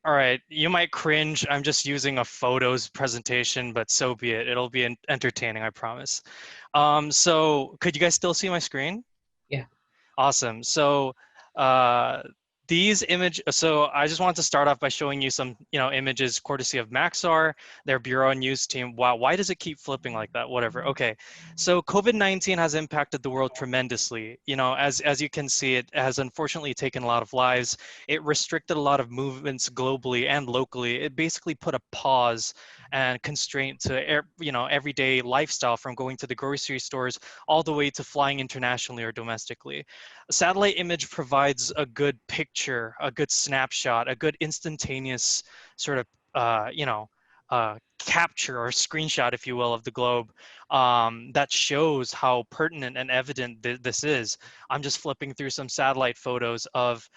All right, you might cringe. I'm just using a photos presentation, but so be it. It'll be entertaining, I promise. So could you guys still see my screen? Yeah. Awesome. So uh, so I just wanted to start off by showing you some, images courtesy of Maxar, their bureau and news team. Wow, why does it keep flipping like that? Whatever. Okay. So COVID-19 has impacted the world tremendously. As you can see, it has unfortunately taken a lot of lives. It restricted a lot of movements globally and locally. It basically put a pause and constraint to, everyday lifestyle, from going to the grocery stores all the way to flying internationally or domestically. A satellite image provides a good picture, a good snapshot, a good instantaneous sort of, capture or screenshot, if you will, of the globe, that shows how pertinent and evident this is. I'm just flipping through some satellite photos of,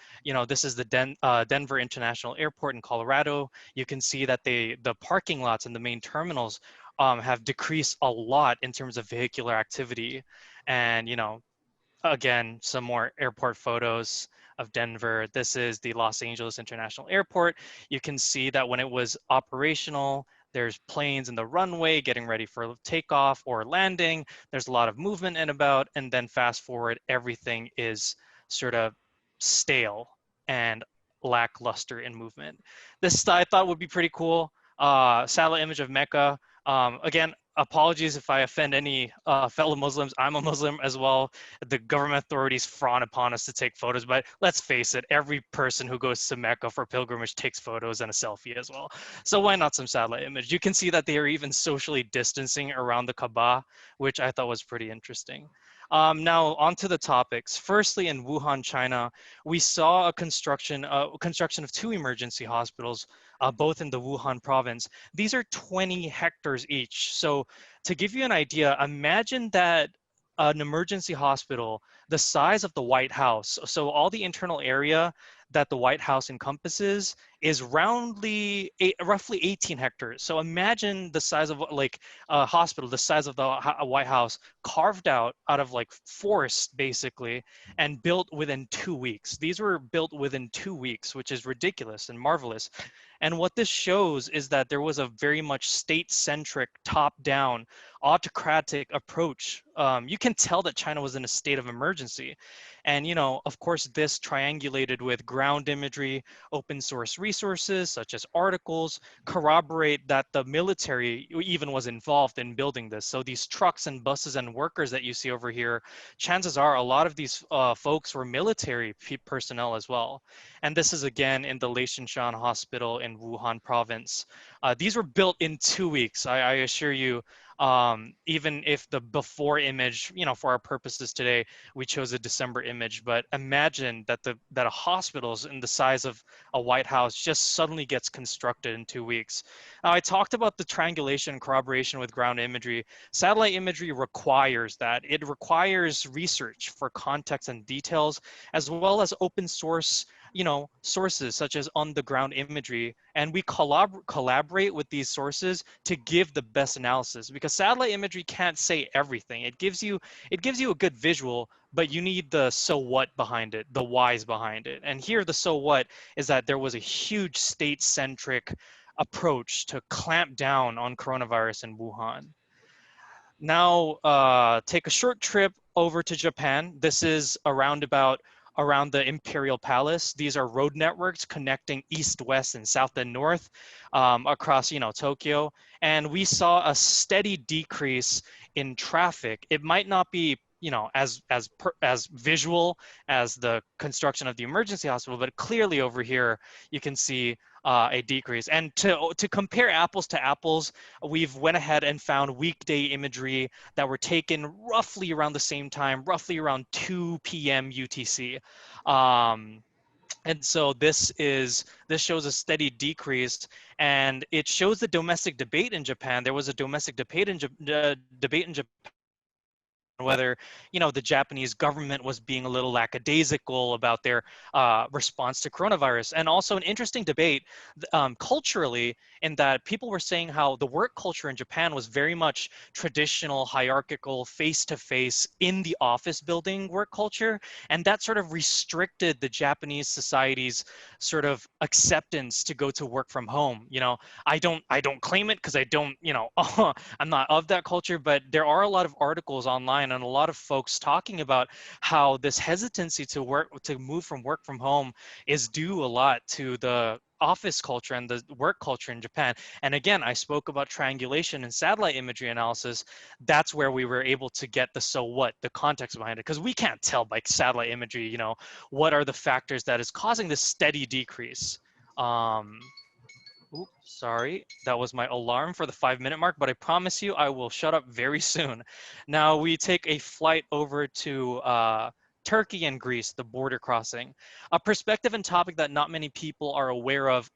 this is the Denver International Airport in Colorado. You can see that the parking lots and the main terminals have decreased a lot in terms of vehicular activity. And, again, some more airport photos of Denver. This is the Los Angeles International Airport. You can see that when it was operational, there's planes in the runway getting ready for takeoff or landing. There's a lot of movement and about, and then fast forward, everything is sort of stale and lackluster in movement. This I thought would be pretty cool. Satellite image of Mecca. Again, apologies if I offend any fellow Muslims. I'm a Muslim as well. The government authorities frown upon us to take photos, but let's face it, every person who goes to Mecca for pilgrimage takes photos and a selfie as well. So why not some satellite image? You can see that they are even socially distancing around the Kaaba, which I thought was pretty interesting. Now on to the topics. Firstly, in Wuhan, China, we saw a construction of two emergency hospitals, both in the Wuhan province. These are 20 hectares each. So to give you an idea, imagine that an emergency hospital the size of the White House. So all the internal area that the White House encompasses is roughly 18 hectares. So imagine the size of like a hospital, the size of the White House, carved out of like forest basically, and built within 2 weeks. These were built within 2 weeks, which is ridiculous and marvelous. And what this shows is that there was a very much state-centric, top-down, autocratic approach. You can tell that China was in a state of emergency. And, of course, this triangulated with ground imagery, open source resources, such as articles, corroborate that the military even was involved in building this. So these trucks and buses and workers that you see over here, chances are a lot of these folks were military personnel as well. And this is again in the Leishanshan Hospital in Wuhan province. These were built in 2 weeks, I assure you. Even if the before image, for our purposes today, we chose a December image, but imagine that that a hospital's in the size of a White House just suddenly gets constructed in 2 weeks. Now, I talked about the triangulation and corroboration with ground imagery. Satellite imagery requires that. It requires research for context and details, as well as open source sources such as on the ground imagery, and we collaborate with these sources to give the best analysis, because satellite imagery can't say everything. It gives you a good visual, but you need the so what behind it, the whys behind it. And here the so what is that there was a huge state-centric approach to clamp down on coronavirus in Wuhan. Now, take a short trip over to Japan. This is around the Imperial Palace. These are road networks connecting east, west, and south and north across, Tokyo. And we saw a steady decrease in traffic. It might not be, as visual as the construction of the emergency hospital, but clearly over here you can see a decrease. And to compare apples to apples, we've went ahead and found weekday imagery that were taken roughly around the same time, roughly around 2 p.m. UTC. And so this shows a steady decrease, and it shows the domestic debate in Japan. There was a domestic debate in Japan whether, you know, the Japanese government was being a little lackadaisical about their response to coronavirus. And also an interesting debate culturally, in that people were saying how the work culture in Japan was very much traditional, hierarchical, face-to-face in the office building work culture. And that sort of restricted the Japanese society's sort of acceptance to go to work from home. You know, I don't claim it because I don't, you know, I'm not of that culture, but there are a lot of articles online and a lot of folks talking about how this hesitancy to move from work from home is due a lot to the office culture and the work culture in Japan. And again, I spoke about triangulation and satellite imagery analysis. That's where we were able to get the so what, the context behind it, because we can't tell by satellite imagery, you know, what are the factors that is causing this steady decrease. Oops, sorry, that was my alarm for the 5-minute mark, but I promise you I will shut up very soon. Now we take a flight over to Turkey and Greece, the border crossing. A perspective and topic that not many people are aware of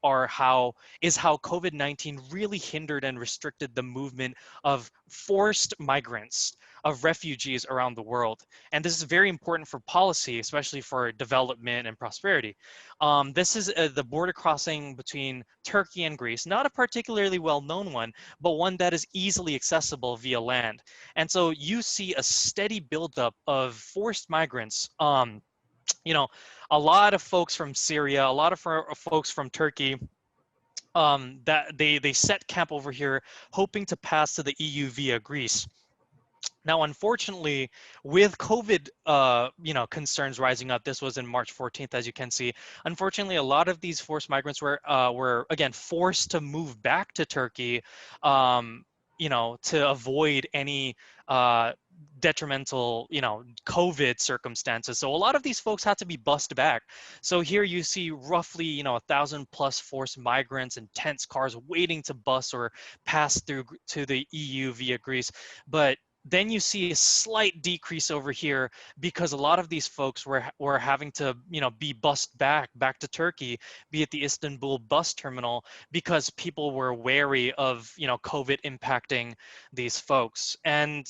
is how COVID-19 really hindered and restricted the movement of forced migrants, of refugees around the world. And this is very important for policy, especially for development and prosperity. This is the border crossing between Turkey and Greece, not a particularly well-known one, but one that is easily accessible via land. And so you see a steady buildup of forced migrants. You know, a lot of folks from Syria, a lot of folks from Turkey, that they set camp over here, hoping to pass to the EU via Greece. Now, unfortunately, with COVID, you know, concerns rising up, this was in March 14th, as you can see. Unfortunately, a lot of these forced migrants were again forced to move back to Turkey, you know, to avoid any detrimental, you know, COVID circumstances. So a lot of these folks had to be bussed back. So here you see roughly, you know, 1,000 plus forced migrants in tents, cars waiting to bus or pass through to the EU via Greece. But then you see a slight decrease over here because a lot of these folks were having to, you know, be bussed back to Turkey, be at the Istanbul bus terminal, because people were wary of, you know, COVID impacting these folks. And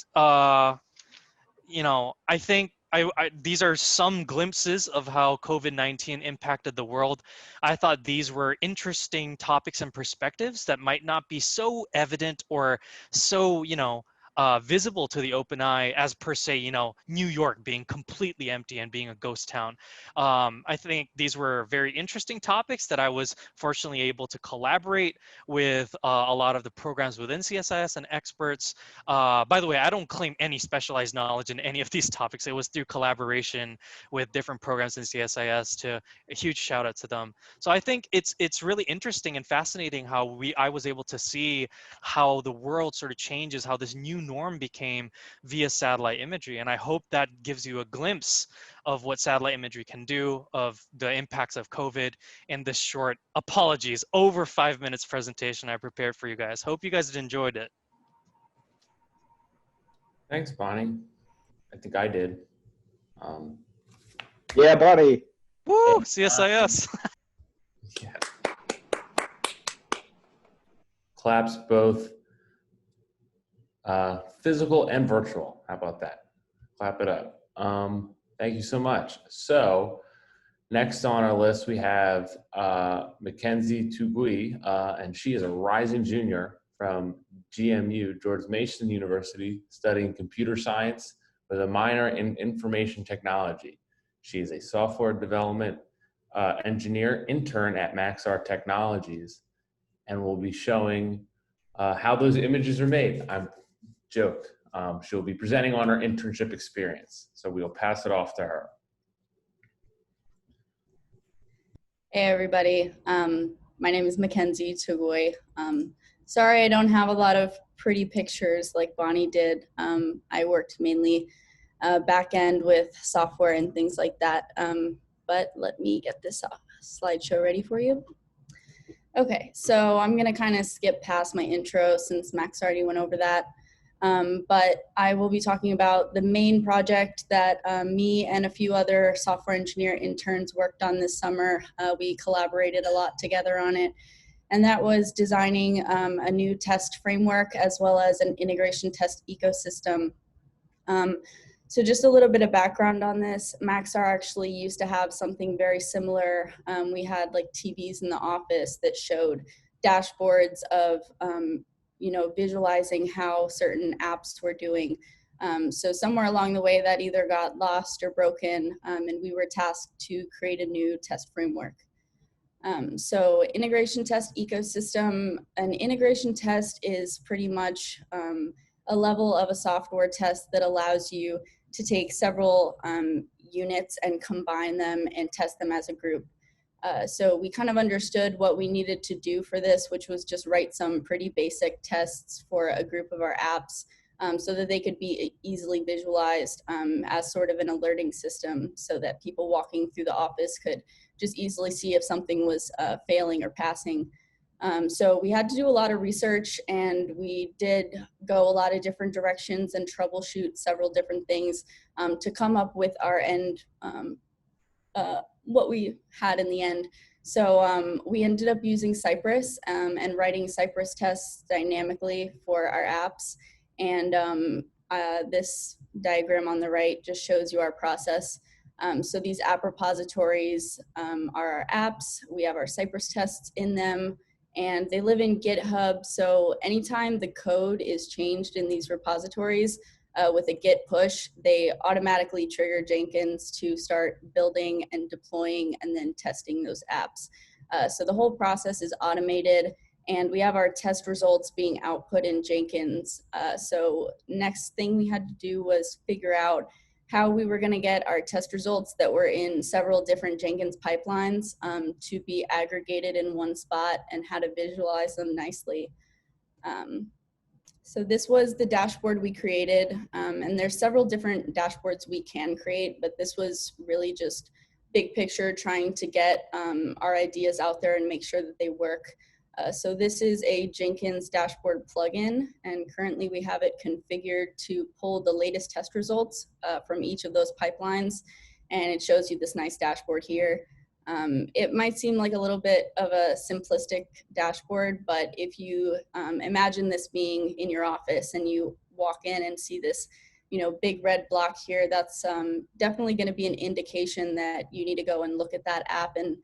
you know, I think these are some glimpses of how COVID-19 impacted the world. I thought these were interesting topics and perspectives that might not be so evident or so, you know, visible to the open eye as per se, you know, New York being completely empty and being a ghost town. I think these were very interesting topics that I was fortunately able to collaborate with a lot of the programs within CSIS and experts. By the way, I don't claim any specialized knowledge in any of these topics. It was through collaboration with different programs in CSIS. To a huge shout out to them. So I think it's really interesting and fascinating how I was able to see how the world sort of changes, how this new norm became via satellite imagery. And I hope that gives you a glimpse of what satellite imagery can do, of the impacts of COVID in this short, apologies, over 5 minutes presentation I prepared for you guys. Hope you guys enjoyed it. Thanks, Bonnie. I think I did. Yeah, Bonnie. Woo, CSIS. Yeah. Claps both physical and virtual. How about that? Clap it up. Thank you so much. So next on our list, we have McKenzie Tugui, and she is a rising junior from GMU, George Mason University, studying computer science with a minor in information technology. She is a software development engineer intern at Maxar Technologies, and will be showing how those images are made. I'm joke. She'll be presenting on her internship experience. So we'll pass it off to her. Hey everybody, my name is McKenzie Tugui. Sorry I don't have a lot of pretty pictures like Bonnie did. I worked mainly back end with software and things like that. But let me get this slideshow ready for you. Okay, so I'm gonna kind of skip past my intro since Max already went over that. But I will be talking about the main project that me and a few other software engineer interns worked on this summer. We collaborated a lot together on it, and that was designing a new test framework as well as an integration test ecosystem. So just a little bit of background on this. Maxar actually used to have something very similar. We had like TVs in the office that showed dashboards of, visualizing how certain apps were doing. So somewhere along the way that either got lost or broken, and we were tasked to create a new test framework. So integration test ecosystem, an integration test is pretty much a level of a software test that allows you to take several units and combine them and test them as a group. So we kind of understood what we needed to do for this, which was just write some pretty basic tests for a group of our apps so that they could be easily visualized as sort of an alerting system so that people walking through the office could just easily see if something was failing or passing. So we had to do a lot of research, and we did go a lot of different directions and troubleshoot several different things to come up with our end, what we had in the end. So we ended up using Cypress and writing Cypress tests dynamically for our apps. And this diagram on the right just shows you our process. So these app repositories are our apps. We have our Cypress tests in them, and they live in GitHub. So anytime the code is changed in these repositories with a git push, they automatically trigger Jenkins to start building and deploying and then testing those apps. So the whole process is automated, and we have our test results being output in Jenkins. So next thing we had to do was figure out how we were going to get our test results that were in several different Jenkins pipelines to be aggregated in one spot, and how to visualize them nicely. So this was the dashboard we created, and there's several different dashboards we can create, but this was really just big picture, trying to get our ideas out there and make sure that they work. So this is a Jenkins dashboard plugin, and currently we have it configured to pull the latest test results from each of those pipelines, and it shows you this nice dashboard here. It might seem like a little bit of a simplistic dashboard, but if you imagine this being in your office and you walk in and see this, big red block here, that's definitely going to be an indication that you need to go and look at that app and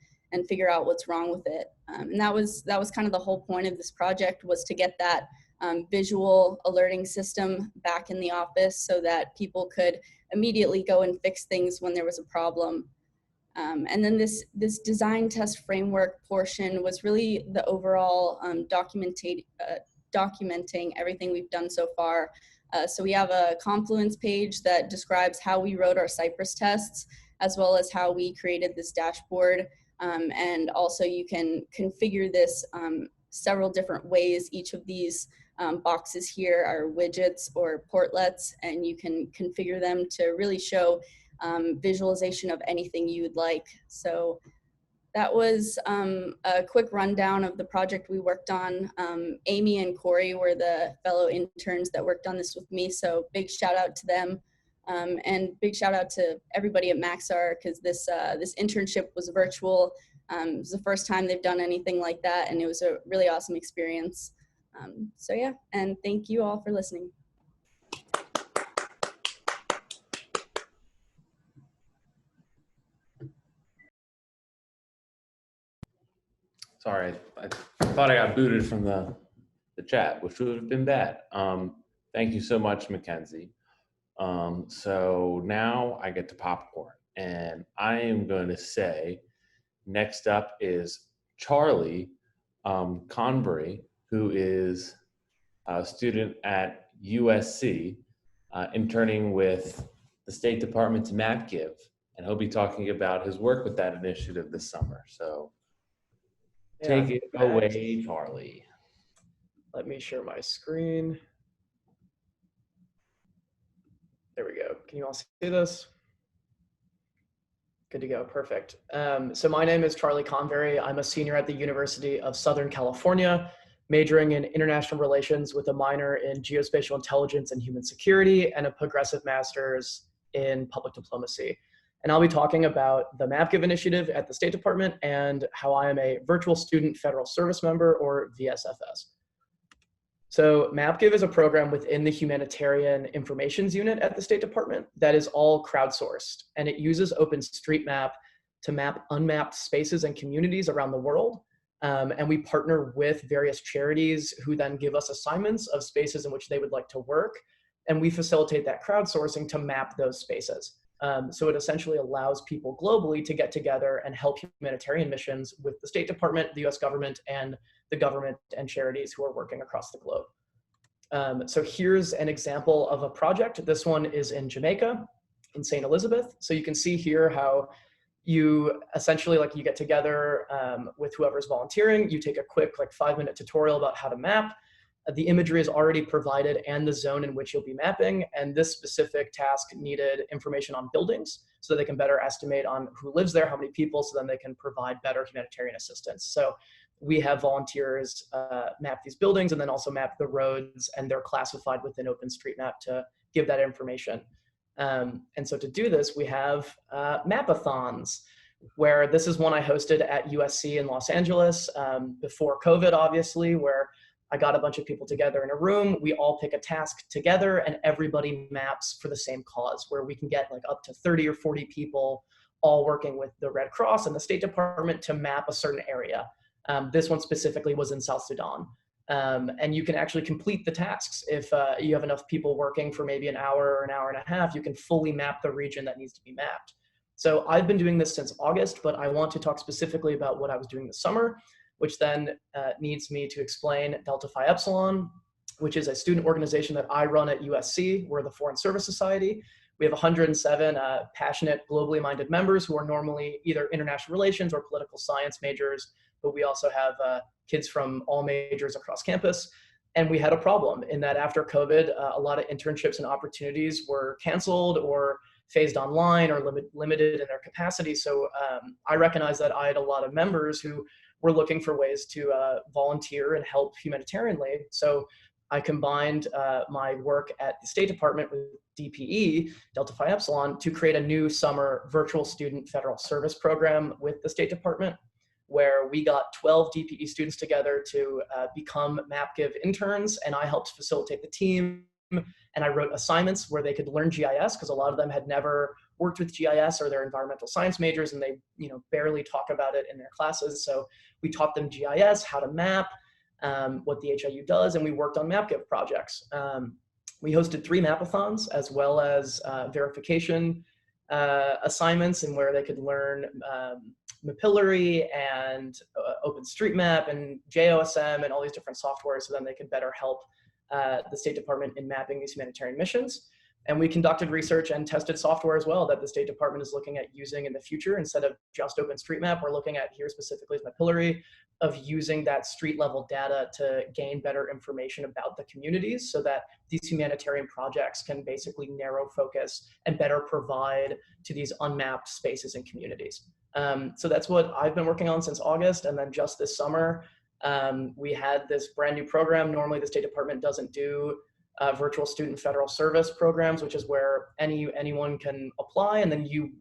figure out what's wrong with it. And that was kind of the whole point of this project, was to get that visual alerting system back in the office so that people could immediately go and fix things when there was a problem. And then this design test framework portion was really the overall documenting everything we've done so far. So we have a Confluence page that describes how we wrote our Cypress tests, as well as how we created this dashboard. And also you can configure this several different ways. Each of these boxes here are widgets or portlets, and you can configure them to really show visualization of anything you would like. So that was a quick rundown of the project we worked on. Amy and Corey were the fellow interns that worked on this with me, so big shout out to them. And big shout out to everybody at Maxar, because this internship was virtual. It was the first time they've done anything like that, and it was a really awesome experience. So yeah, and thank you all for listening. Sorry, I thought I got booted from the chat, which would have been bad. Thank you so much, McKenzie. So now I get to popcorn, and I am going to say next up is Charlie Convery, who is a student at USC, interning with the State Department's MapGive, and he'll be talking about his work with that initiative this summer. So take it away, Charlie. Let me share my screen. There we go. Can you all see this? Good to go. Perfect. So my name is Charlie Convery. I'm a senior at the University of Southern California, majoring in international relations with a minor in geospatial intelligence and human security, and a progressive master's in public diplomacy. And I'll be talking about the MapGive initiative at the State Department and how I am a virtual student federal service member, or VSFS. So MapGive is a program within the Humanitarian Informations Unit at the State Department that is all crowdsourced, and it uses OpenStreetMap to map unmapped spaces and communities around the world. And we partner with various charities who then give us assignments of spaces in which they would like to work, and we facilitate that crowdsourcing to map those spaces. So it essentially allows people globally to get together and help humanitarian missions with the State Department, the US government, and the government and charities who are working across the globe. So here's an example of a project. This one is in Jamaica, in St. Elizabeth. So you can see here how you essentially, like, you get together with whoever's volunteering, you take a quick 5-minute tutorial about how to map. The imagery is already provided and the zone in which you'll be mapping. And this specific task needed information on buildings so they can better estimate on who lives there, how many people, so then they can provide better humanitarian assistance. So we have volunteers map these buildings and then also map the roads, and they're classified within OpenStreetMap to give that information. And so to do this, we have mapathons, where this is one I hosted at USC in Los Angeles before COVID, obviously, where I got a bunch of people together in a room. We all pick a task together and everybody maps for the same cause, where we can get up to 30 or 40 people all working with the Red Cross and the State Department to map a certain area. This one specifically was in South Sudan. And you can actually complete the tasks. If you have enough people working for maybe an hour or an hour and a half, you can fully map the region that needs to be mapped. So I've been doing this since August, but I want to talk specifically about what I was doing this summer, which then needs me to explain Delta Phi Epsilon, which is a student organization that I run at USC. We're the Foreign Service Society. We have 107 passionate, globally minded members who are normally either international relations or political science majors, but we also have kids from all majors across campus. And we had a problem in that after COVID, a lot of internships and opportunities were canceled or phased online or limited in their capacity. So I recognized that I had a lot of members who were looking for ways to volunteer and help humanitarianly. So I combined my work at the State Department with DPE, Delta Phi Epsilon, to create a new summer virtual student federal service program with the State Department, where we got 12 DPE students together to become MapGive interns, and I helped facilitate the team. And I wrote assignments where they could learn GIS, because a lot of them had never worked with GIS, or they're environmental science majors and they barely talk about it in their classes. So we taught them GIS, how to map, what the HIU does, and we worked on MapGive projects. We hosted 3 mapathons, as well as verification assignments, and where they could learn Mapillary and OpenStreetMap and JOSM and all these different softwares, so then they could better help the State Department in mapping these humanitarian missions. And we conducted research and tested software as well that the State Department is looking at using in the future. Instead of just OpenStreetMap, we're looking at here specifically as Mapillary, of using that street level data to gain better information about the communities, so that these humanitarian projects can basically narrow focus and better provide to these unmapped spaces and communities. So that's what I've been working on since August. And then just this summer, we had this brand new program. Normally the State Department doesn't do virtual student federal service programs, which is where anyone can apply and then you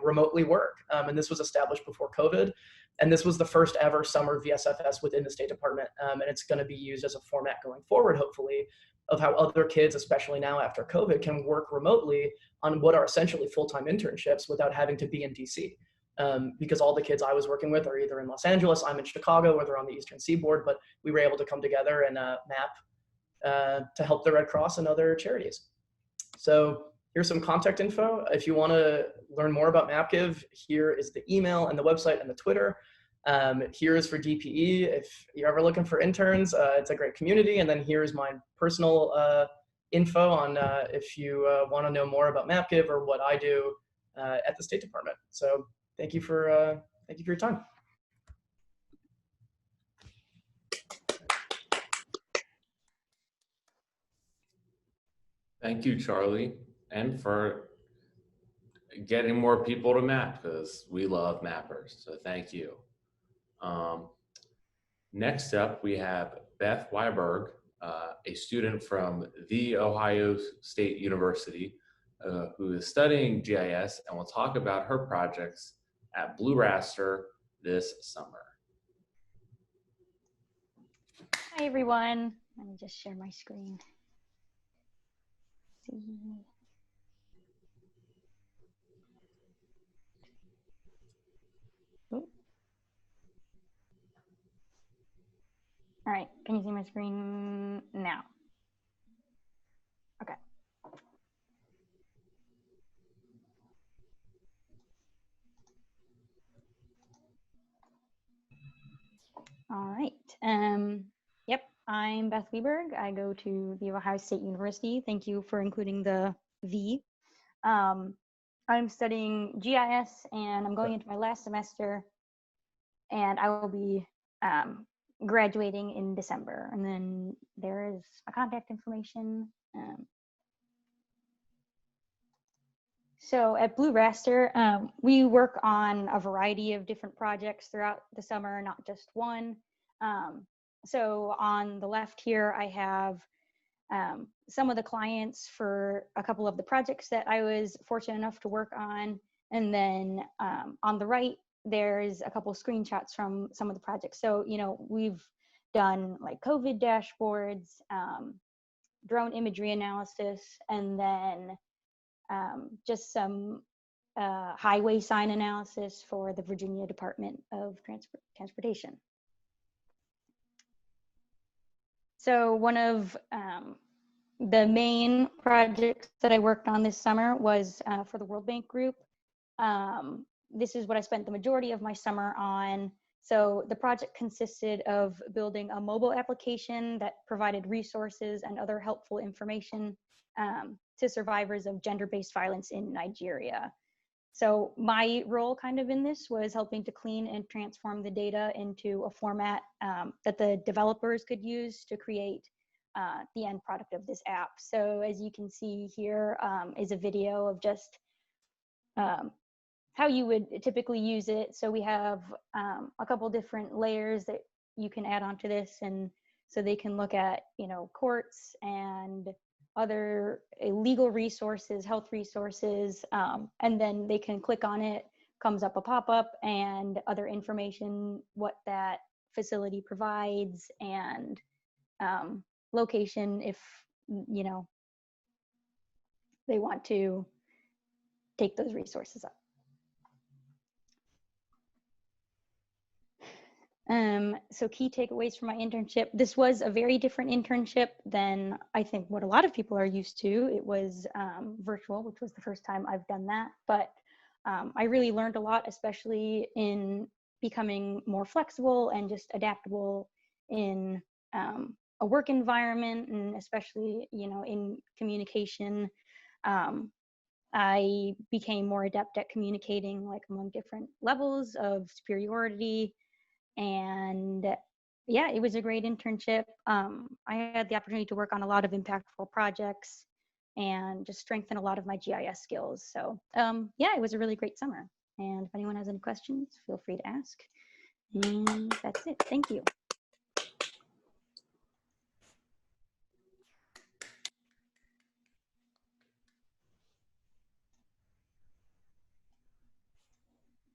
remotely work. And this was established before COVID. And this was the first ever summer VSFS within the State Department. And it's going to be used as a format going forward, hopefully, of how other kids, especially now after COVID, can work remotely on what are essentially full-time internships without having to be in DC. Because all the kids I was working with are either in Los Angeles, I'm in Chicago, or they're on the Eastern Seaboard, but we were able to come together and map to help the Red Cross and other charities. So here's some contact info. If you want to learn more about MapGive, here is the email and the website and the Twitter. Here is for DPE. If you're ever looking for interns, it's a great community. And then here's my personal info on if you want to know more about MapGive or what I do at the State Department. So thank you for your time. Thank you, Charlie, and for getting more people to map, because we love mappers, so thank you. Next up, we have Beth Wiberg, a student from The Ohio State University, who is studying GIS and will talk about her projects at BlueRaster this summer. Hi, everyone. Let me just share my screen. See. Ooh. All right, can you see my screen now? Okay. All right. Yep, I'm Beth Lieberg. I go to the Ohio State University. Thank you for including the V. I'm studying GIS and I'm going into my last semester, and I will be graduating in December. And then there is my contact information. So at BlueRaster, we work on a variety of different projects throughout the summer, not just one. So on the left here, I have some of the clients for a couple of the projects that I was fortunate enough to work on. And then on the right, there's a couple of screenshots from some of the projects. So, you know, we've done like COVID dashboards, drone imagery analysis, and then just some highway sign analysis for the Virginia Department of Transportation. So one of the main projects that I worked on this summer was for the World Bank Group. This is what I spent the majority of my summer on. So the project consisted of building a mobile application that provided resources and other helpful information to survivors of gender-based violence in Nigeria. So my role kind of in this was helping to clean and transform the data into a format that the developers could use to create the end product of this app. So as you can see here is a video of just how you would typically use it. So we have a couple different layers that you can add onto this, and so they can look at, you know, courts and other legal resources, health resources, and then they can click on it, comes up a pop-up and other information, what that facility provides, and location if, you know, they want to take those resources up. So key takeaways from my internship. This was a very different internship than I think what a lot of people are used to. It was virtual, which was the first time I've done that. But I really learned a lot, especially in becoming more flexible and just adaptable in a work environment, and especially, you know, in communication. I became more adept at communicating like among different levels of superiority. And yeah, it was a great internship. I had the opportunity to work on a lot of impactful projects and just strengthen a lot of my GIS skills. So yeah, it was a really great summer. And if anyone has any questions, feel free to ask. And that's it. Thank you.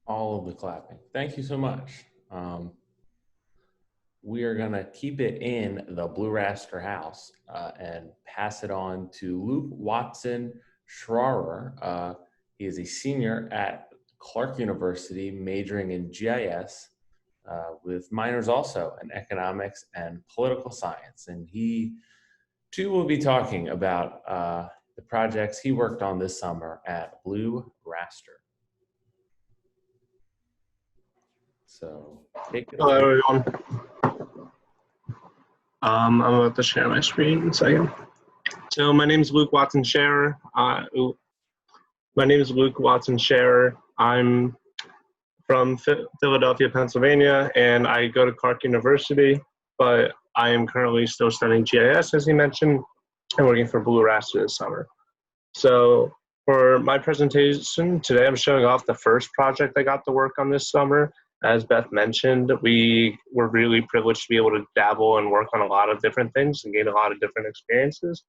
All of the clapping. Thank you so much. We are going to keep it in the BlueRaster house and pass it on to Luke Watson Schrarer. He is a senior at Clark University, majoring in GIS with minors also in economics and political science. And he too will be talking about the projects he worked on this summer at BlueRaster. So take it away. Hello, everyone. I'm about to share my screen in a second. So my name is Luke Watson Scherer. I'm from Philadelphia, Pennsylvania, and I go to Clark University, but I am currently still studying GIS, as he mentioned, and working for BlueRaster this summer. So for my presentation today, I'm showing off the first project I got to work on this summer. As Beth mentioned, we were really privileged to be able to dabble and work on a lot of different things and gain a lot of different experiences.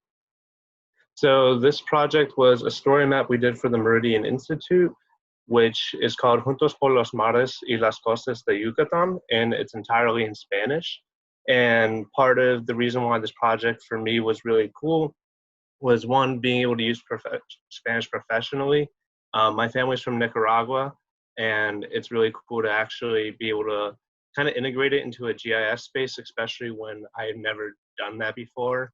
So this project was a story map we did for the Meridian Institute, which is called Juntos por los Mares y las Costas de Yucatán, and it's entirely in Spanish. And part of the reason why this project for me was really cool was, one, being able to use Spanish professionally. My family's from Nicaragua, and it's really cool to actually be able to kind of integrate it into a GIS space, especially when I had never done that before.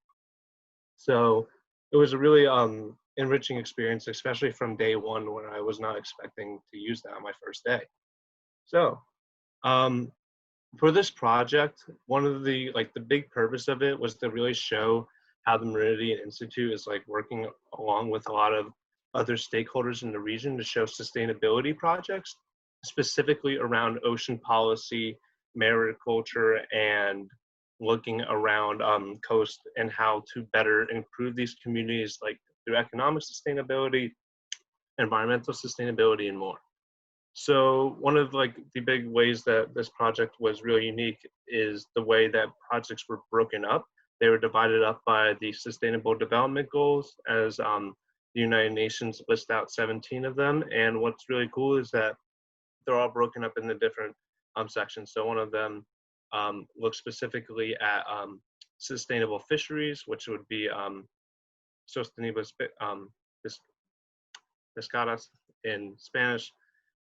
So it was a really enriching experience, especially from day one when I was not expecting to use that on my first day. So for this project, one of the big purpose of it was to really show how the Meridian Institute is working along with a lot of other stakeholders in the region to show sustainability projects, specifically around ocean policy, mariculture, and looking around coast and how to better improve these communities through economic sustainability, environmental sustainability, and more. So one of the big ways that this project was really unique is the way that projects were broken up. They were divided up by the Sustainable Development Goals, as the United Nations list out 17 of them. And what's really cool is that they're all broken up in the different sections. So one of them looks specifically at sustainable fisheries, which would be sostenibles pescadas in Spanish.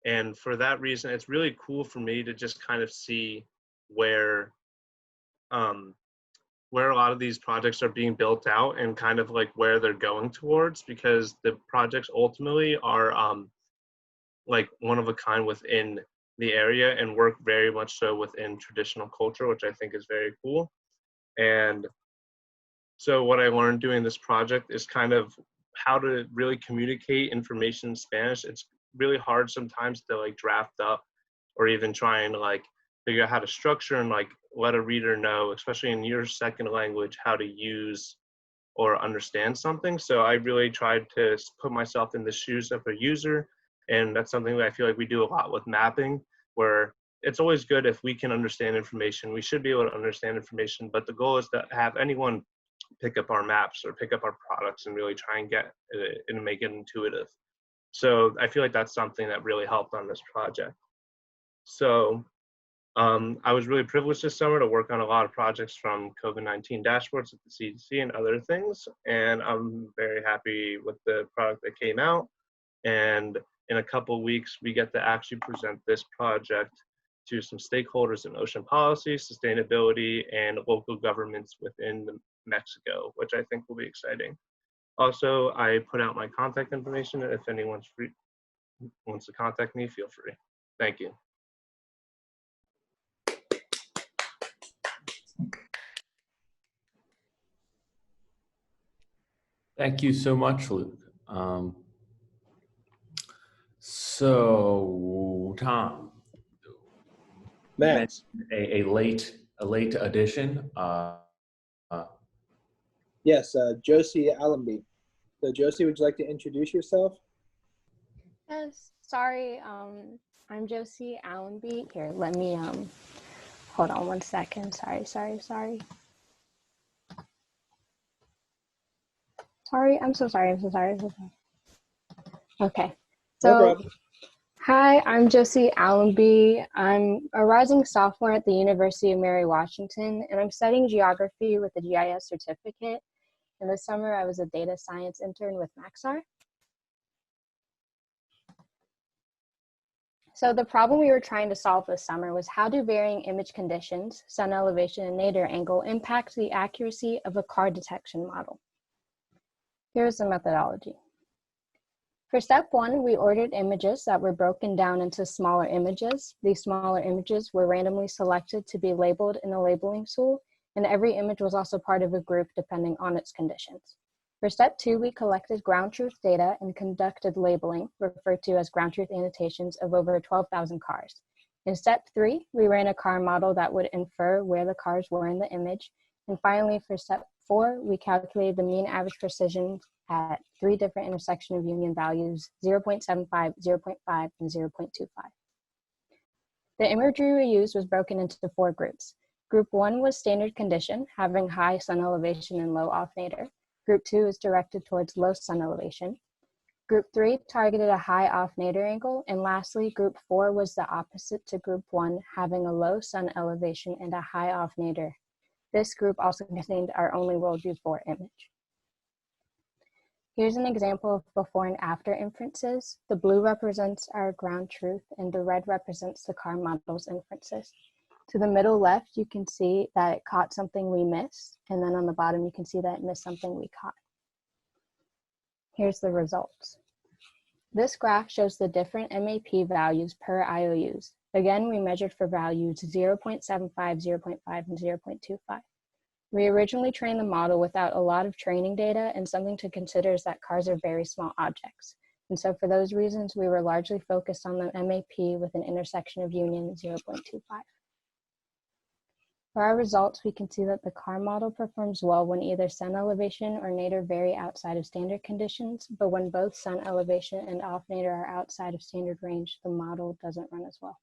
And for that reason, it's really cool for me to just kind of see where a lot of these projects are being built out and kind of where they're going towards, because the projects ultimately are one of a kind within the area and work very much so within traditional culture, which I think is very cool. And so what I learned doing this project is kind of how to really communicate information in Spanish. It's really hard sometimes to draft up or even try and figure out how to structure and let a reader know, especially in your second language, how to use or understand something. So I really tried to put myself in the shoes of a user, and that's something that I feel we do a lot with mapping, where it's always good if we can understand information. We should be able to understand information, but the goal is to have anyone pick up our maps or pick up our products and really try and get it and make it intuitive. So I feel that's something that really helped on this project. So I was really privileged this summer to work on a lot of projects, from COVID-19 dashboards at the CDC and other things. And I'm very happy with the product that came out. And in a couple of weeks, we get to actually present this project to some stakeholders in ocean policy, sustainability, and local governments within Mexico, which I think will be exciting. Also, I put out my contact information. If anyone wants to contact me, feel free. Thank you. Thank you so much, Luke. So, Tom, Max. a late addition. Yes, Josie Allenby. So Josie, would you like to introduce yourself? Yes, sorry, I'm Josie Allenby. Here, let me, hold on one second. Sorry. Sorry, I'm so sorry. Okay, so, No problem. Hi, I'm Josie Allenby. I'm a rising sophomore at the University of Mary Washington, and I'm studying geography with a GIS certificate. And this summer, I was a data science intern with Maxar. So the problem we were trying to solve this summer was, how do varying image conditions, sun elevation and nadir angle, impact the accuracy of a car detection model? Here's the methodology. For step one, we ordered images that were broken down into smaller images. These smaller images were randomly selected to be labeled in a labeling tool, and every image was also part of a group depending on its conditions. For step two, we collected ground truth data and conducted labeling, referred to as ground truth annotations, of over 12,000 cars. In step three, we ran a car model that would infer where the cars were in the image. And finally, for step four, we calculated the mean average precision at three different intersection of union values, 0.75, 0.5, and 0.25. The imagery we used was broken into four groups. Group one was standard condition, having high sun elevation and low off nadir. Group two is directed towards low sun elevation. Group three targeted a high off nadir angle. And lastly, group four was the opposite to group one, having a low sun elevation and a high off nadir This group also contained our only Worldview 4 image. Here's an example of before and after inferences. The blue represents our ground truth and the red represents the car model's inferences. To the middle left, you can see that it caught something we missed, and then on the bottom, you can see that it missed something we caught. Here's the results. This graph shows the different MAP values per IOUs. Again, we measured for values 0.75, 0.5, and 0.25. We originally trained the model without a lot of training data, and something to consider is that cars are very small objects. And so for those reasons, we were largely focused on the MAP with an intersection of union 0.25. For our results, we can see that the car model performs well when either sun elevation or nadir vary outside of standard conditions, but when both sun elevation and off nadir are outside of standard range, the model doesn't run as well.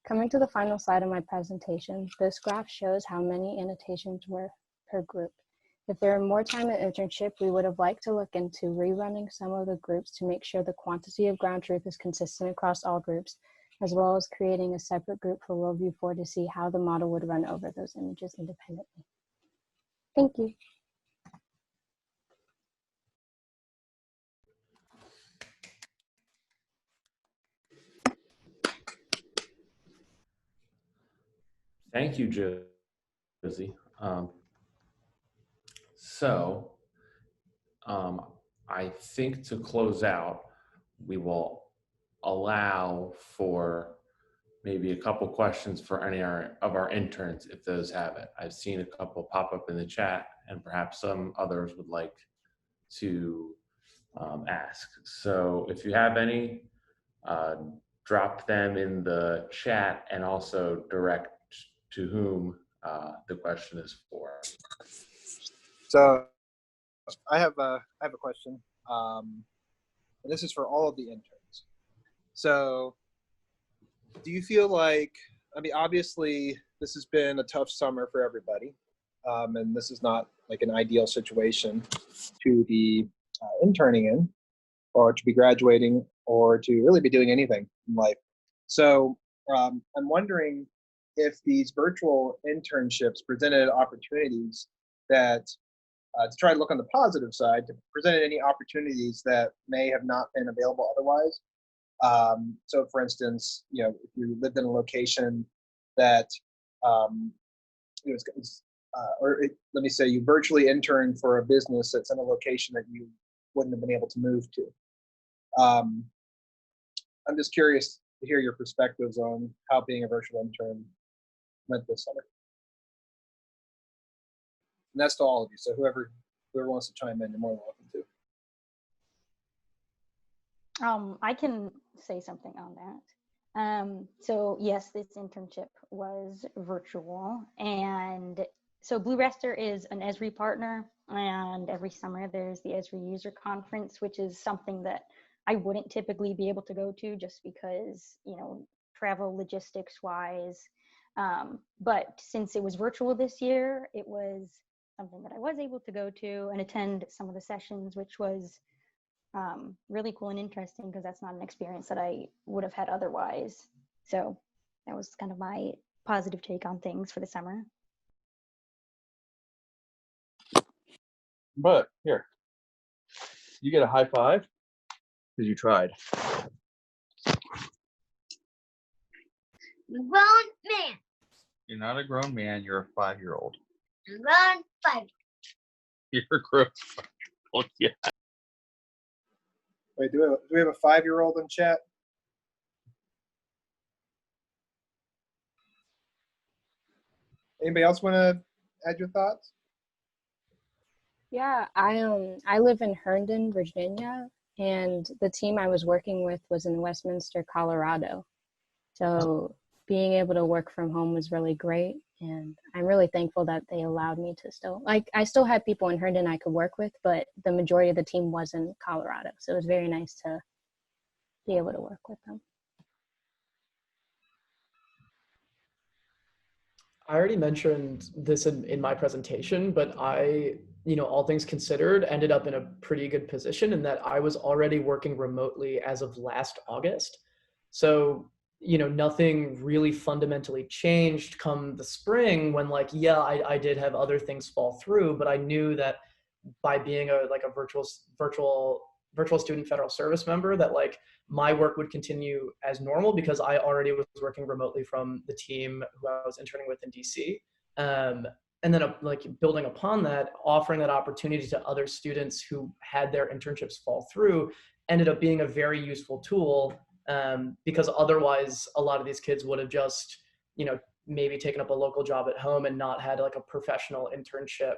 Coming to the final slide of my presentation, this graph shows how many annotations were per group. If there were more time at internship, we would have liked to look into rerunning some of the groups to make sure the quantity of ground truth is consistent across all groups, as well as creating a separate group for Worldview 4 to see how the model would run over those images independently. Thank you. Thank you, Josie. I think to close out, we will allow for maybe a couple questions for any of our interns, if those have it. I've seen a couple pop up in the chat, and perhaps some others would like to ask. So if you have any, drop them in the chat and also direct to whom the question is for. So I have a question, and this is for all of the interns. So do you feel like, I mean, obviously this has been a tough summer for everybody, and this is not like an ideal situation to be interning in, or to be graduating, or to really be doing anything in life. So I'm wondering if these virtual internships presented opportunities that, to try to look on the positive side, to present any opportunities that may have not been available otherwise. So for instance, you know, if you lived in a location that, let me say you virtually interned for a business that's in a location that you wouldn't have been able to move to. I'm just curious to hear your perspectives on how being a virtual intern went this summer. And that's to all of you. So whoever wants to chime in, you're more than welcome to. I can say something on that. So yes, this internship was virtual, and so BlueRaster is an Esri partner, and every summer there's the Esri user conference, which is something that I wouldn't typically be able to go to just because, you know, travel logistics wise. But since it was virtual this year, it was something that I was able to go to and attend some of the sessions, which was really cool and interesting because that's not an experience that I would have had otherwise. So that was kind of my positive take on things for the summer. But here, you get a high five because you tried. Grown man. You're not a grown man, you're a 5-year-old. Grown 5. You're a grown 5-year-old, yeah. Wait, do we have a 5-year-old in chat? Anybody else want to add your thoughts? Yeah, I live in Herndon, Virginia, and the team I was working with was in Westminster, Colorado. So being able to work from home was really great, and I'm really thankful that they allowed me to still, like, I still had people in Herndon I could work with, but the majority of the team was in Colorado, so it was very nice to be able to work with them. I already mentioned this in my presentation, but I, you know, all things considered, ended up in a pretty good position in that I was already working remotely as of last August. So nothing really fundamentally changed come the spring when like, yeah, I did have other things fall through, but I knew that by being a virtual student federal service member that like my work would continue as normal because I already was working remotely from the team who I was interning with in DC. And then like building upon that, offering that opportunity to other students who had their internships fall through ended up being a very useful tool, because otherwise a lot of these kids would have just, maybe taken up a local job at home and not had like a professional internship.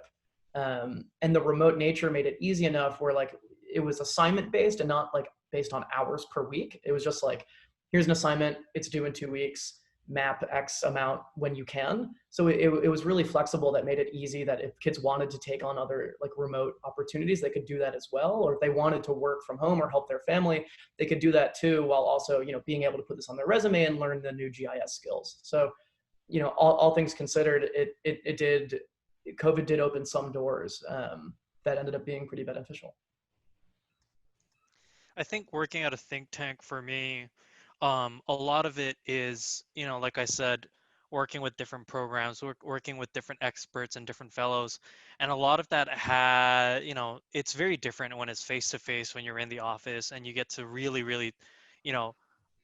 And the remote nature made it easy enough where like it was assignment based and not like based on hours per week. It was just like, here's an assignment, it's due in 2 weeks, map X amount when you can. So it was really flexible. That made it easy that if kids wanted to take on other like remote opportunities, they could do that as well. Or if they wanted to work from home or help their family, they could do that too, while also, being able to put this on their resume and learn the new GIS skills. So, all things considered, COVID did open some doors that ended up being pretty beneficial. I think working at a think tank for me, a lot of it is, like I said, working with different programs, working with different experts and different fellows. And a lot of that it's very different when it's face to face, when you're in the office and you get to really, really,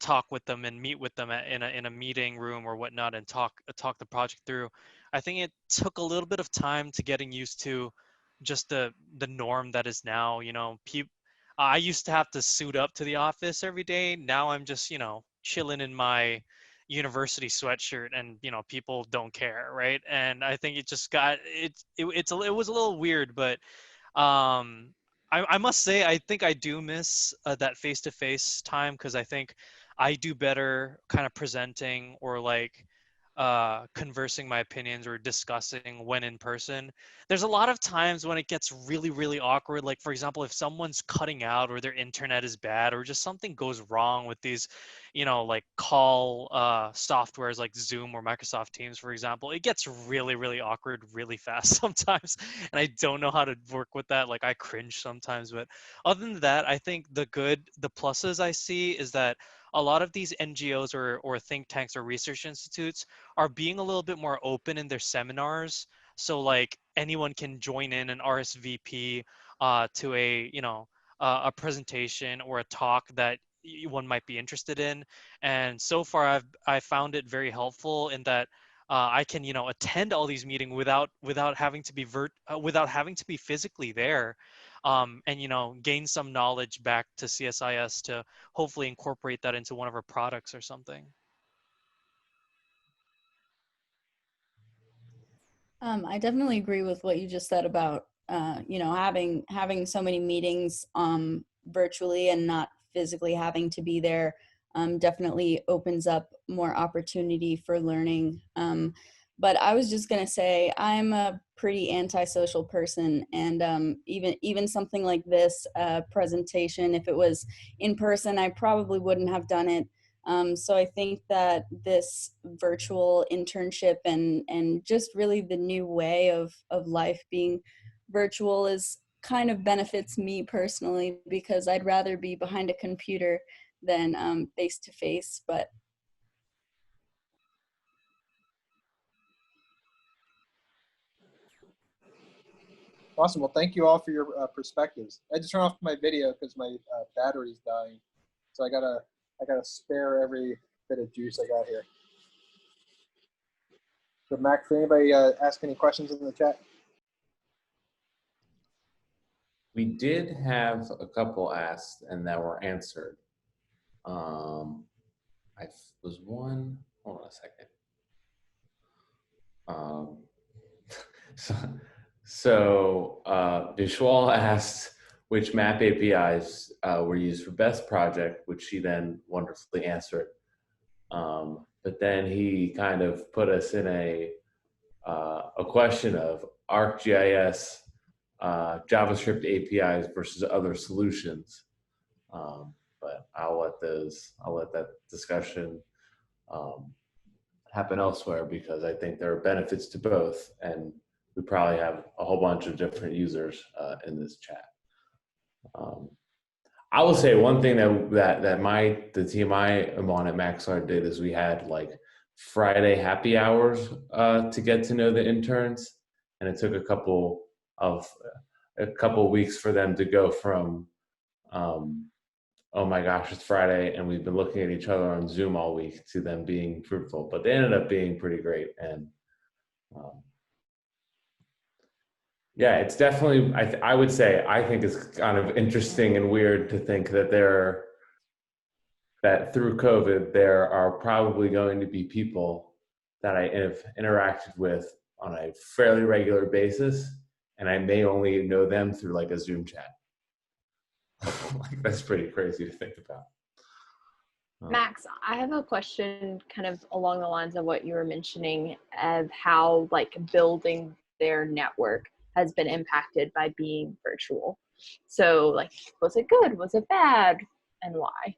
talk with them and meet with them in a meeting room or whatnot and talk the project through. I think it took a little bit of time to getting used to just the norm that is now. I used to have to suit up to the office every day. Now I'm just, chilling in my university sweatshirt and, people don't care, right? And I think it just got it was a little weird, but I must say I think I do miss that face-to-face time, because I think I do better kind of presenting or like conversing my opinions or discussing when in person. There's a lot of times when it gets really, really awkward. Like, for example, if someone's cutting out or their internet is bad or just something goes wrong with these, like call softwares like Zoom or Microsoft Teams, for example, it gets really, really awkward really fast sometimes. And I don't know how to work with that. Like, I cringe sometimes. But other than that, I think the pluses I see is that a lot of these NGOs or think tanks or research institutes are being a little bit more open in their seminars. So like anyone can join in and RSVP to a presentation or a talk that one might be interested in. And so far I found it very helpful in that I can attend all these meetings without having to be without having to be physically there, and gain some knowledge back to CSIS to hopefully incorporate that into one of our products or something. I definitely agree with what you just said about having so many meetings virtually and not physically having to be there. Definitely opens up more opportunity for learning. But I was just gonna say I'm a pretty antisocial person, and even something like this presentation, if it was in person, I probably wouldn't have done it. So I think that this virtual internship and just really the new way of life being virtual is kind of benefits me personally, because I'd rather be behind a computer than face to face. But Awesome. Well, thank you all for your perspectives. I just turned off my video because my battery's dying, so I gotta spare every bit of juice I got here. So, Mac, for anybody ask any questions in the chat? We did have a couple asked and that were answered. I was one, hold on a second. So Vishwal asked which map APIs were used for Beth's project, which she then wonderfully answered. But then he kind of put us in a question of ArcGIS, JavaScript APIs versus other solutions. But I'll let that discussion happen elsewhere, because I think there are benefits to both, and we probably have a whole bunch of different users in this chat. I will say one thing the team I am on at Maxar did is we had like Friday happy hours to get to know the interns, and it took a couple weeks for them to go from oh my gosh, it's Friday and we've been looking at each other on Zoom all week to them being fruitful, but they ended up being pretty great. And yeah, it's definitely, I would say, I think it's kind of interesting and weird to think that that through COVID, there are probably going to be people that I have interacted with on a fairly regular basis, and I may only know them through like a Zoom chat. Like, that's pretty crazy to think about. Max, I have a question kind of along the lines of what you were mentioning of how like building their network has been impacted by being virtual. So like, was it good? Was it bad? And why?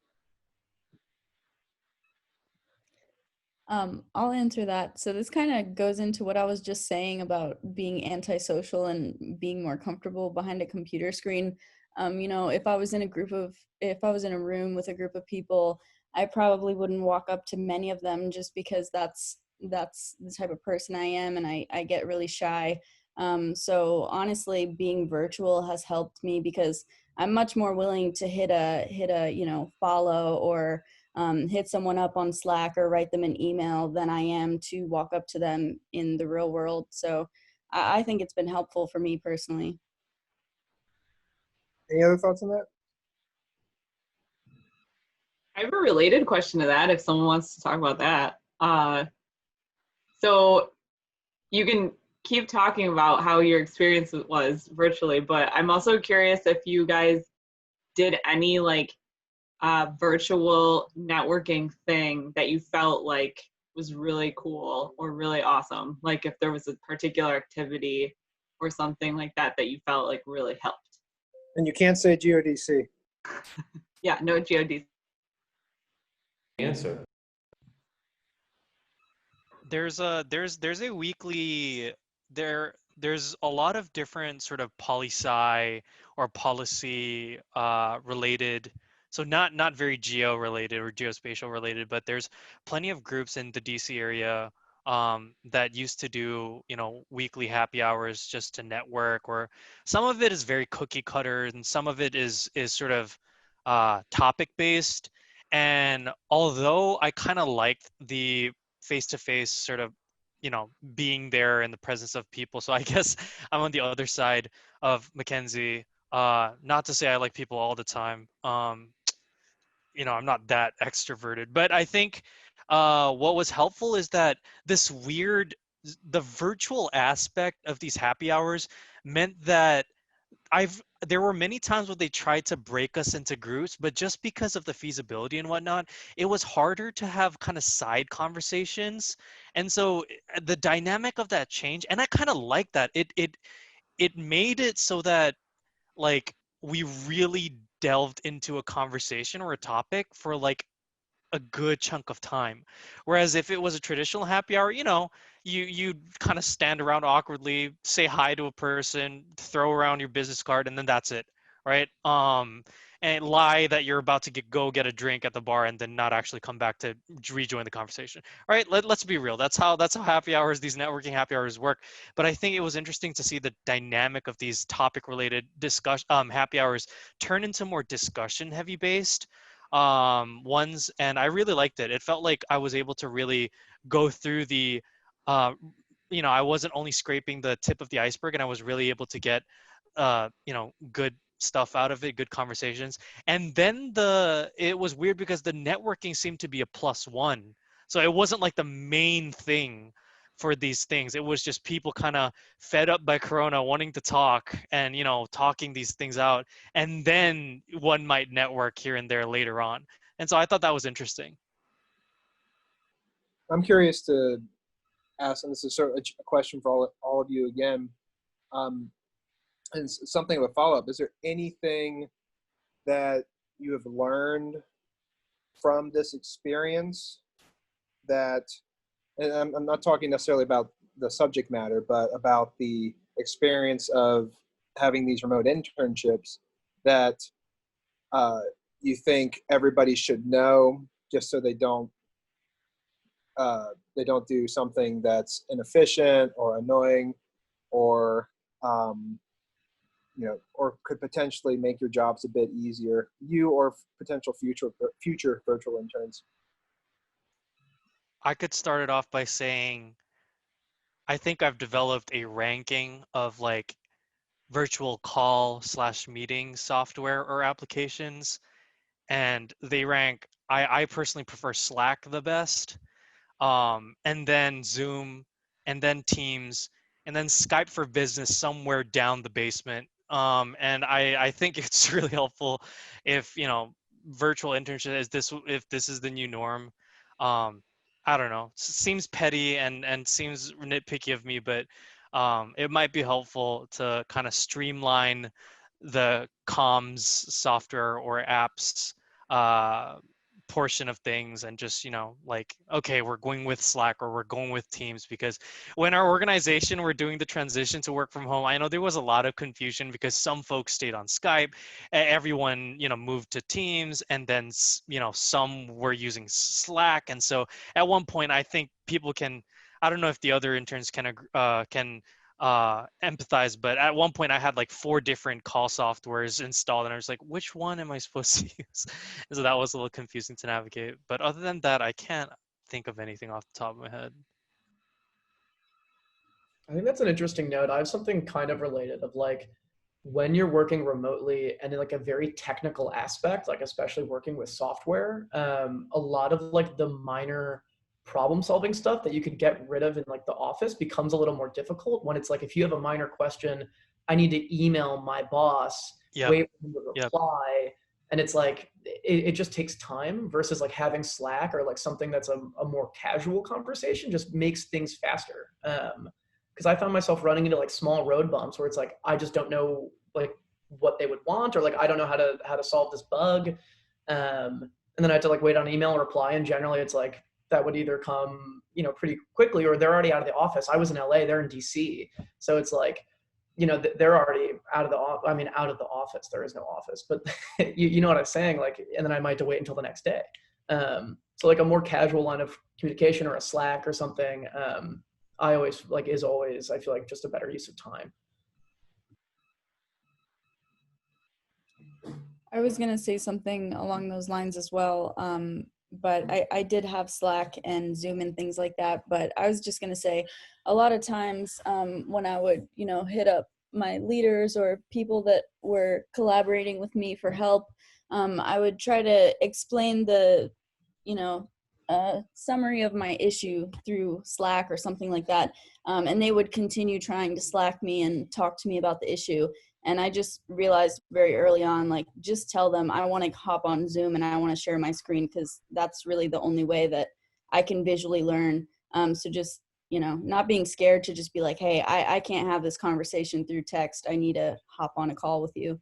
I'll answer that. So this kind of goes into what I was just saying about being antisocial and being more comfortable behind a computer screen. You know, if I was in a room with a group of people, I probably wouldn't walk up to many of them just because that's the type of person I am, and I get really shy. So honestly, being virtual has helped me because I'm much more willing to hit a follow or hit someone up on Slack or write them an email than I am to walk up to them in the real world. So I think it's been helpful for me personally. Any other thoughts on that? I have a related question to that if someone wants to talk about that. So you can keep talking about how your experience was virtually, but I'm also curious if you guys did any like virtual networking thing that you felt like was really cool or really awesome. Like if there was a particular activity or something like that that you felt like really helped. And you can't say GeoDC. Yeah, no GeoDC. Answer. There's a weekly there's a lot of different sort of poli-sci or policy related, so not very geo related or geospatial related, but there's plenty of groups in the DC area that used to do, you know, weekly happy hours just to network, or some of it is very cookie cutter and some of it is sort of topic based. And although I kind of liked the face-to-face sort of, you know, being there in the presence of people, so I guess I'm on the other side of McKenzie. Not to say I like people all the time. You know, I'm not that extroverted, but I think what was helpful is that the virtual aspect of these happy hours meant that there were many times where they tried to break us into groups, but just because of the feasibility and whatnot, it was harder to have kind of side conversations. And so the dynamic of that change, and I kind of like that. It made it so that like we really delved into a conversation or a topic for like a good chunk of time. Whereas if it was a traditional happy hour, you know, you kind of stand around awkwardly, say hi to a person, throw around your business card, and then that's it, right? And lie that you're about to go get a drink at the bar and then not actually come back to rejoin the conversation. All right, let's be real. That's how happy hours, these networking happy hours work. But I think it was interesting to see the dynamic of these topic related happy hours turn into more discussion heavy based ones, and I really liked it. It felt like I was able to really go through the you know, I wasn't only scraping the tip of the iceberg, and I was really able to get you know, good stuff out of it, good conversations. And then it was weird because the networking seemed to be a +1, so it wasn't like the main thing for these things. It was just people kind of fed up by Corona, wanting to talk and, you know, talking these things out. And then one might network here and there later on. And so I thought that was interesting. I'm curious to ask, and this is sort of a question for all of you again, and something of a follow-up. Is there anything that you have learned from this experience that, and I'm not talking necessarily about the subject matter, but about the experience of having these remote internships, that you think everybody should know, just so they don't do something that's inefficient or annoying, or or could potentially make your jobs a bit easier, you or potential future virtual interns? I could start it off by saying I think I've developed a ranking of like virtual call / meeting software or applications, and they rank. I personally prefer Slack the best, and then Zoom, and then Teams, and then Skype for Business somewhere down the basement. And I think it's really helpful if virtual internship is this if this is the new norm. Um, I don't know. Seems petty and seems nitpicky of me, but it might be helpful to kind of streamline the comms software or apps portion of things, and just like, okay, we're going with Slack or we're going with Teams, because when our organization were doing the transition to work from home, I know there was a lot of confusion because some folks stayed on Skype, everyone moved to Teams, and then some were using Slack. And so at one point, I think people can, I don't know if the other interns can empathize, but at one point I had like 4 different call softwares installed, and I was like, which one am I supposed to use? So that was a little confusing to navigate, but other than that, I can't think of anything off the top of my head. I think that's an interesting note. I have something kind of related of like, when you're working remotely and in like a very technical aspect, like especially working with software, a lot of like the minor problem solving stuff that you could get rid of in like the office becomes a little more difficult when it's like, if you have a minor question, I need to email my boss, wait for him to reply. And it's like, it just takes time, versus like having Slack or like something that's a more casual conversation just makes things faster. Because I found myself running into like small road bumps where it's like, I just don't know like what they would want, or like, I don't know how to solve this bug. And then I had to like wait on email and reply. And generally it's like, that would either come, pretty quickly, or they're already out of the office. I was in LA, they're in DC. So it's like, they're already out of the office. There is no office, but you know what I'm saying? Like, and then I might have to wait until the next day. So like a more casual line of communication or a Slack or something, I always is always, I feel like, just a better use of time. I was going to say something along those lines as well. But I did have Slack and Zoom and things like that. But I was just going to say, a lot of times when I would, hit up my leaders or people that were collaborating with me for help, I would try to explain the, summary of my issue through Slack or something like that. And they would continue trying to Slack me and talk to me about the issue. And I just realized very early on, like, just tell them I want to hop on Zoom and I want to share my screen, because that's really the only way that I can visually learn. So just, not being scared to just be like, hey, I can't have this conversation through text. I need to hop on a call with you.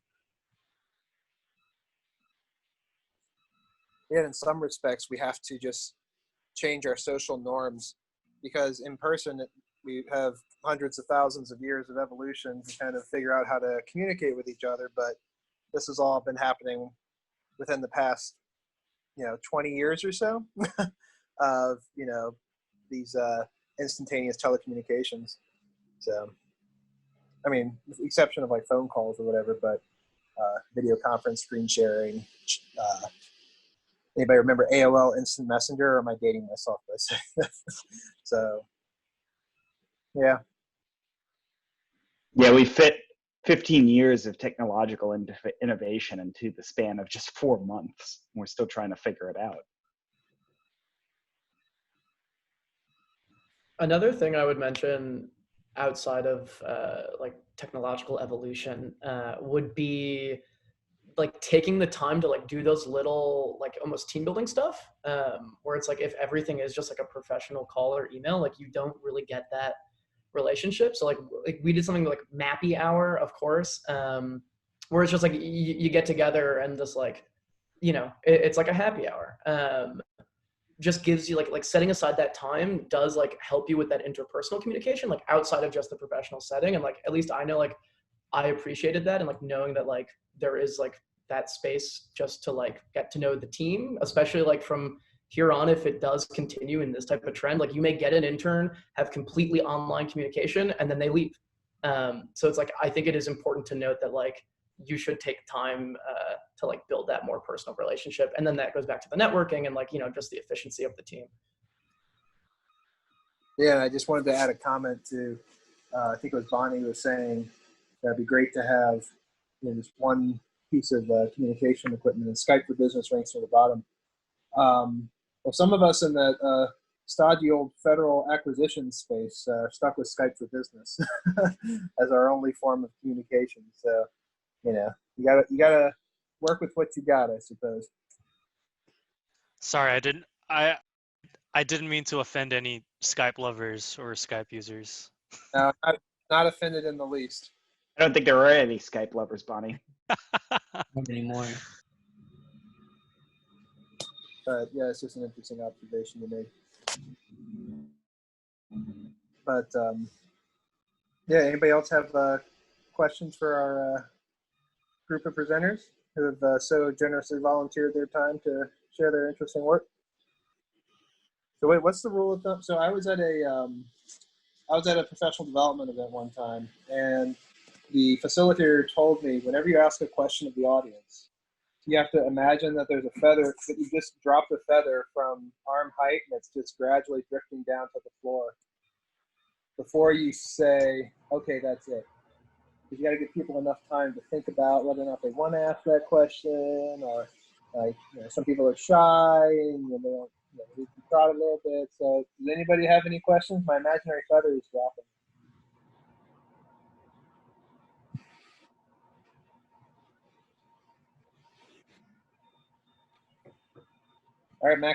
Yeah, in some respects, we have to just change our social norms, because in person, we have hundreds of thousands of years of evolution to kind of figure out how to communicate with each other. But this has all been happening within the past, 20 years or so of, these instantaneous telecommunications. So, I mean, with the exception of like phone calls or whatever, but video conference, screen sharing. Anybody remember AOL Instant Messenger, or am I dating myself by saying that? So, yeah. Yeah, we fit 15 years of technological innovation into the span of just 4 months. We're still trying to figure it out. Another thing I would mention outside of like technological evolution would be like taking the time to like do those little like almost team building stuff, where it's like, if everything is just like a professional call or email, like you don't really get that relationship. So like we did something like Mappy Hour, of course, where it's just like you get together and just like, it's like a happy hour. Just gives you like setting aside that time does like help you with that interpersonal communication, like outside of just the professional setting. And like, at least I know, like, I appreciated that, and like knowing that like there is like that space just to like get to know the team, especially like from here on, if it does continue in this type of trend, like you may get an intern, have completely online communication, and then they leave. So it's like, I think it is important to note that like you should take time to like build that more personal relationship. And then that goes back to the networking and like, you know, just the efficiency of the team. Yeah, I just wanted to add a comment to, I think it was Bonnie was saying, that'd be great to have, you know, just one piece of communication equipment, and Skype for Business ranks near the bottom. Well, some of us in that stodgy old federal acquisition space are stuck with Skype for Business as our only form of communication. So, you know, you gotta work with what you got, I suppose. Sorry, I didn't mean to offend any Skype lovers or Skype users. No, not offended in the least. I don't think there are any Skype lovers, Bonnie. Not anymore. But yeah, it's just an interesting observation to make. But yeah, anybody else have questions for our group of presenters who have so generously volunteered their time to share their interesting work? So wait, what's the rule of thumb? So I was at a professional development event one time, and the facilitator told me, whenever you ask a question of the audience, you have to imagine that there's a feather, that you just dropped a feather from arm height and it's just gradually drifting down to the floor before you say, okay, that's it. Because you got to give people enough time to think about whether or not they want to ask that question, or like, you know, some people are shy and they don't, you know, they can prod a little bit. So does anybody have any questions? My imaginary feather is dropping. All right, Max,